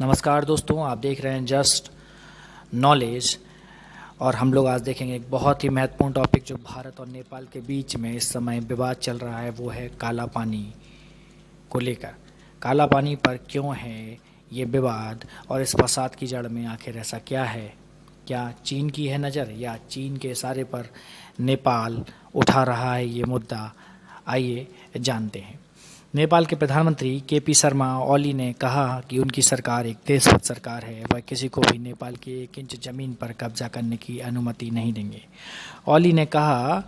नमस्कार दोस्तों, आप देख रहे हैं जस्ट नॉलेज। और हम लोग आज देखेंगे एक बहुत ही महत्वपूर्ण टॉपिक जो भारत और नेपाल के बीच में इस समय विवाद चल रहा है, वो है काला पानी को लेकर। काला पानी पर क्यों है ये विवाद और इस फसाद की जड़ में आखिर ऐसा क्या है? क्या चीन की है नज़र या चीन के इशारे पर नेपाल उठा रहा है ये मुद्दा? आइए जानते हैं। नेपाल के प्रधानमंत्री केपी शर्मा ओली ने कहा कि उनकी सरकार एक देशभक्त सरकार है, वह किसी को भी नेपाल की 1 इंच ज़मीन पर कब्जा करने की अनुमति नहीं देंगे। ओली ने कहा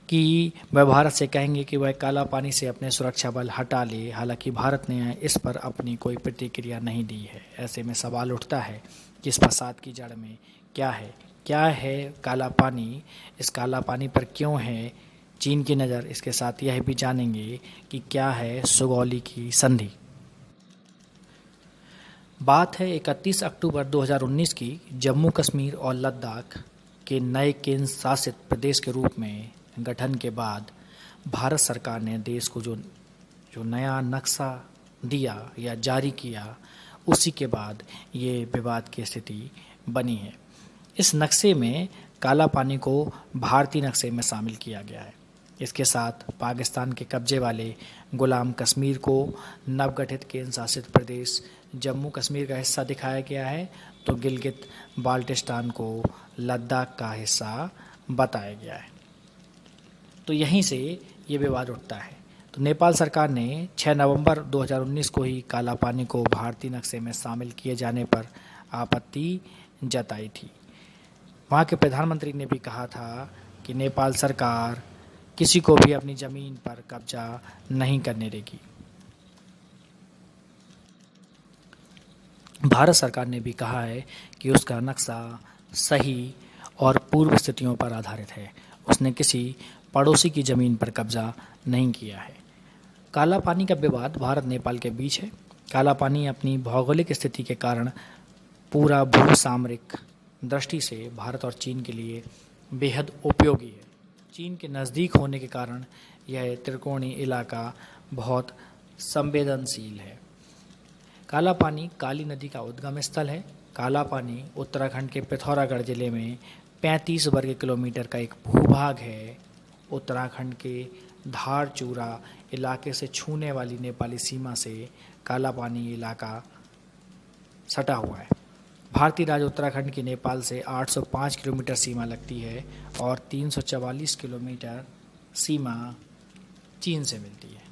कि वह भारत से कहेंगे कि वह काला पानी से अपने सुरक्षा बल हटा ले। हालांकि भारत ने इस पर अपनी कोई प्रतिक्रिया नहीं दी है। ऐसे में सवाल उठता है कि इस फसाद की जड़ में क्या है काला पानी? इस काला पानी पर क्यों है चीन की नज़र? इसके साथ यह भी जानेंगे कि क्या है सुगौली की संधि। बात है 31 अक्टूबर 2019 की। जम्मू कश्मीर और लद्दाख के नए केंद्र शासित प्रदेश के रूप में गठन के बाद भारत सरकार ने देश को जो नया नक्शा दिया या जारी किया, उसी के बाद ये विवाद की स्थिति बनी है। इस नक्शे में काला पानी को भारतीय नक्शे में शामिल किया गया है। इसके साथ पाकिस्तान के कब्जे वाले गुलाम कश्मीर को नवगठित केंद्र शासित प्रदेश जम्मू कश्मीर का हिस्सा दिखाया गया है, तो गिलगित बाल्टिस्तान को लद्दाख का हिस्सा बताया गया है। तो यहीं से ये विवाद उठता है। तो नेपाल सरकार ने 6 नवंबर 2019 को ही काला पानी को भारतीय नक्शे में शामिल किए जाने पर आपत्ति जताई थी। वहाँ के प्रधानमंत्री ने भी कहा था कि नेपाल सरकार किसी को भी अपनी ज़मीन पर कब्जा नहीं करने देगी। भारत सरकार ने भी कहा है कि उसका नक्शा सही और पूर्व स्थितियों पर आधारित है। उसने किसी पड़ोसी की ज़मीन पर कब्जा नहीं किया है। काला पानी का विवाद भारत नेपाल के बीच है। काला पानी अपनी भौगोलिक स्थिति के कारण पूरा भू सामरिक दृष्टि से भारत और चीन के लिए बेहद उपयोगी है। चीन के नज़दीक होने के कारण यह त्रिकोणीय इलाका बहुत संवेदनशील है। काला पानी काली नदी का उद्गम स्थल है। काला पानी उत्तराखंड के पिथौरागढ़ जिले में 35 वर्ग किलोमीटर का एक भूभाग है। उत्तराखंड के धारचूरा इलाके से छूने वाली नेपाली सीमा से काला पानी इलाका सटा हुआ है। भारतीय राज्य उत्तराखंड की नेपाल से 805 किलोमीटर सीमा लगती है और 344 किलोमीटर सीमा चीन से मिलती है।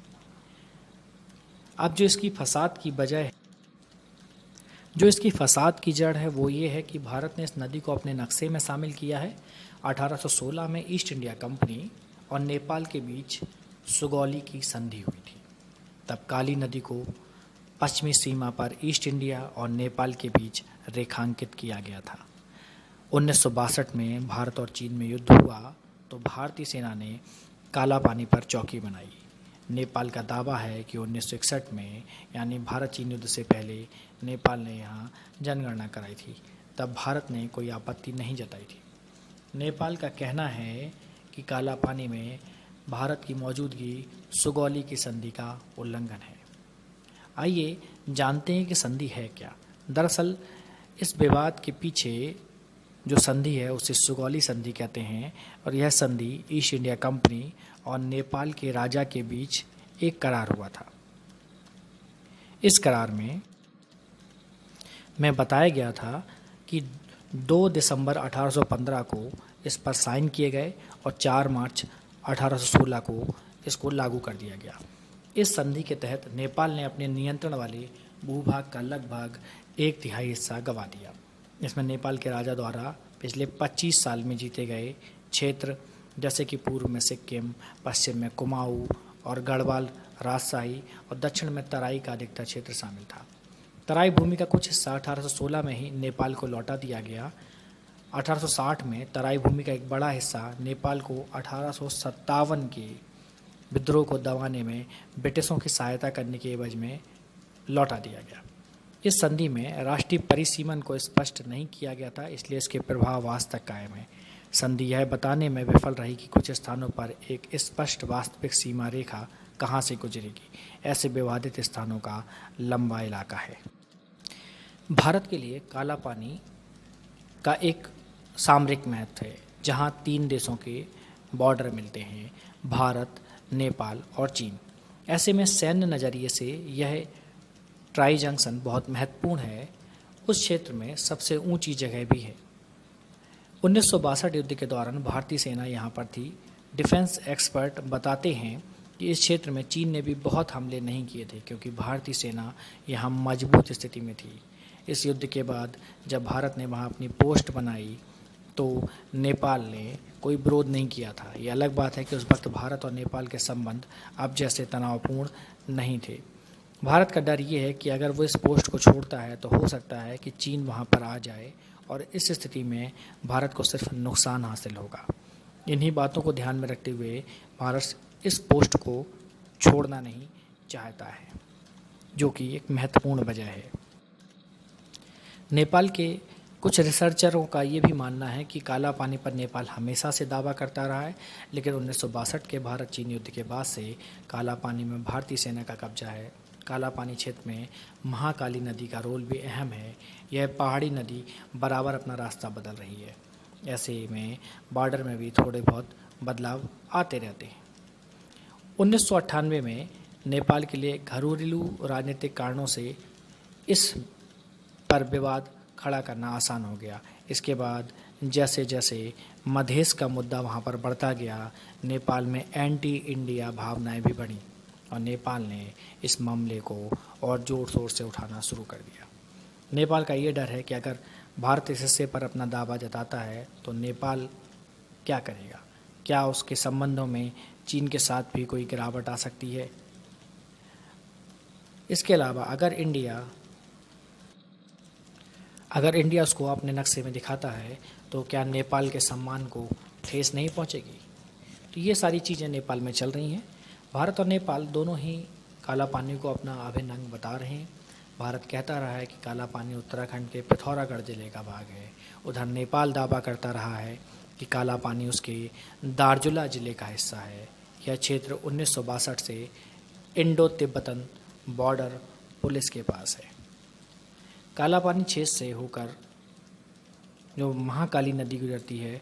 अब जो इसकी फसाद की जड़ है वो ये है कि भारत ने इस नदी को अपने नक्शे में शामिल किया है। 1816 में ईस्ट इंडिया कंपनी और नेपाल के बीच सुगौली की संधि हुई थी। तब काली नदी को पश्चिमी सीमा पर ईस्ट इंडिया और नेपाल के बीच रेखांकित किया गया था। 1962 में भारत और चीन में युद्ध हुआ तो भारतीय सेना ने काला पानी पर चौकी बनाई। नेपाल का दावा है कि 1961 में यानी भारत चीन युद्ध से पहले नेपाल ने यहाँ जनगणना कराई थी। तब भारत ने कोई आपत्ति नहीं जताई थी। नेपाल का कहना है कि काला पानी में भारत की मौजूदगी सुगौली की संधि का उल्लंघन है। आइए जानते हैं कि संधि है क्या। दरअसल इस विवाद के पीछे जो संधि है उसे सुगौली संधि कहते हैं और यह संधि ईस्ट इंडिया कंपनी और नेपाल के राजा के बीच एक करार हुआ था। इस करार में बताया गया था कि 2 दिसंबर 1815 को इस पर साइन किए गए और 4 मार्च 1816 को इसको लागू कर दिया गया। इस संधि के तहत नेपाल ने अपने नियंत्रण वाले भूभाग का लगभग 1/3 हिस्सा गंवा दिया। इसमें नेपाल के राजा द्वारा पिछले 25 साल में जीते गए क्षेत्र जैसे कि पूर्व में सिक्किम, पश्चिम में कुमाऊं और गढ़वाल राजशाही और दक्षिण में तराई का अधिकतर क्षेत्र शामिल था। तराई भूमि का कुछ हिस्सा 1816 में ही नेपाल को लौटा दिया गया। 1860 में तराई भूमि का एक बड़ा हिस्सा नेपाल को 1857 के विद्रोह को दबाने में ब्रिटिशों की सहायता करने के एवज में लौटा दिया गया। इस संधि में राष्ट्रीय परिसीमन को स्पष्ट नहीं किया गया था, इसलिए इसके प्रभाव आज तक कायम है। संधि यह बताने में विफल रही कि कुछ स्थानों पर एक स्पष्ट वास्तविक सीमा रेखा कहाँ से गुजरेगी। ऐसे विवादित स्थानों का लंबा इलाका है। भारत के लिए काला पानी का एक सामरिक महत्व है, जहां 3 देशों के बॉर्डर मिलते हैं, भारत, नेपाल और चीन। ऐसे में सैन्य नज़रिए से यह ट्राई जंक्शन बहुत महत्वपूर्ण है। उस क्षेत्र में सबसे ऊंची जगह भी है। 1962 युद्ध के दौरान भारतीय सेना यहाँ पर थी। डिफेंस एक्सपर्ट बताते हैं कि इस क्षेत्र में चीन ने भी बहुत हमले नहीं किए थे, क्योंकि भारतीय सेना यहाँ मजबूत स्थिति में थी। इस युद्ध के बाद जब भारत ने वहाँ अपनी पोस्ट बनाई तो नेपाल ने कोई विरोध नहीं किया था। ये अलग बात है कि उस वक्त भारत और नेपाल के संबंध अब जैसे तनावपूर्ण नहीं थे। भारत का डर ये है कि अगर वो इस पोस्ट को छोड़ता है तो हो सकता है कि चीन वहाँ पर आ जाए, और इस स्थिति में भारत को सिर्फ नुकसान हासिल होगा। इन्हीं बातों को ध्यान में रखते हुए भारत इस पोस्ट को छोड़ना नहीं चाहता है, जो कि एक महत्वपूर्ण वजह है। नेपाल के कुछ रिसर्चरों का ये भी मानना है कि काला पानी पर नेपाल हमेशा से दावा करता रहा है, लेकिन 1962 के भारत चीन युद्ध के बाद से काला पानी में भारतीय सेना का कब्जा है। काला पानी क्षेत्र में महाकाली नदी का रोल भी अहम है। यह पहाड़ी नदी बराबर अपना रास्ता बदल रही है। ऐसे में बॉर्डर में भी थोड़े बहुत बदलाव आते रहते हैं। 1998 में नेपाल के लिए घरेलू राजनीतिक कारणों से इस पर विवाद खड़ा करना आसान हो गया। इसके बाद जैसे जैसे मधेश का मुद्दा वहाँ पर बढ़ता गया, नेपाल में एंटी इंडिया भावनाएं भी बढ़ीं और नेपाल ने इस मामले को और ज़ोर शोर से उठाना शुरू कर दिया। नेपाल का ये डर है कि अगर भारत इस हिस्से पर अपना दावा जताता है तो नेपाल क्या करेगा? क्या उसके संबंधों में चीन के साथ भी कोई गिरावट आ सकती है? इसके अलावा अगर इंडिया उसको अपने नक्शे में दिखाता है तो क्या नेपाल के सम्मान को ठेस नहीं पहुंचेगी? तो ये सारी चीज़ें नेपाल में चल रही हैं। भारत और नेपाल दोनों ही काला पानी को अपना अभिन्न अंग बता रहे हैं। भारत कहता रहा है कि काला पानी उत्तराखंड के पिथौरागढ़ जिले का भाग है। उधर नेपाल दावा करता रहा है कि काला पानी उसके दार्चुला जिले का हिस्सा है। यह क्षेत्र 1962 से इंडो तिब्बतन बॉर्डर पुलिस के पास है। काला पानी क्षेत्र से होकर जो महाकाली नदी गुजरती है,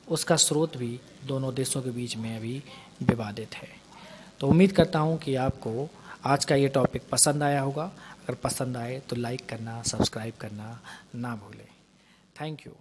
उसका स्रोत भी दोनों देशों के बीच में अभी विवादित है। तो उम्मीद करता हूँ कि आपको आज का ये टॉपिक पसंद आया होगा। अगर पसंद आए तो लाइक करना, सब्सक्राइब करना ना भूलें। Thank you.